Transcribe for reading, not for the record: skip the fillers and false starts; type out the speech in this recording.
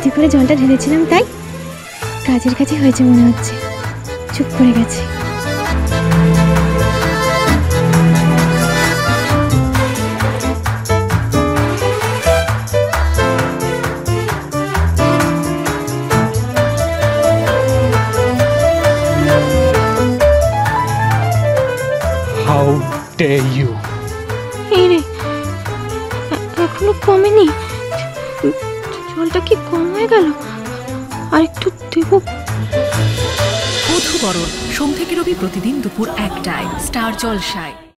ভর্তি করে জলটা ঢেলেছিলাম, তাই কাজের কাছে হয়েছে মনে হচ্ছে, চুপ করে গেছে। How dare you? এই রে, এখনো কমেনি, জলটা কি কম হয়ে গেল? আর একটু দেবো। বধূবরণ সোম থেকে রবি প্রতিদিন দুপুর 1টায় স্টার জলসায়।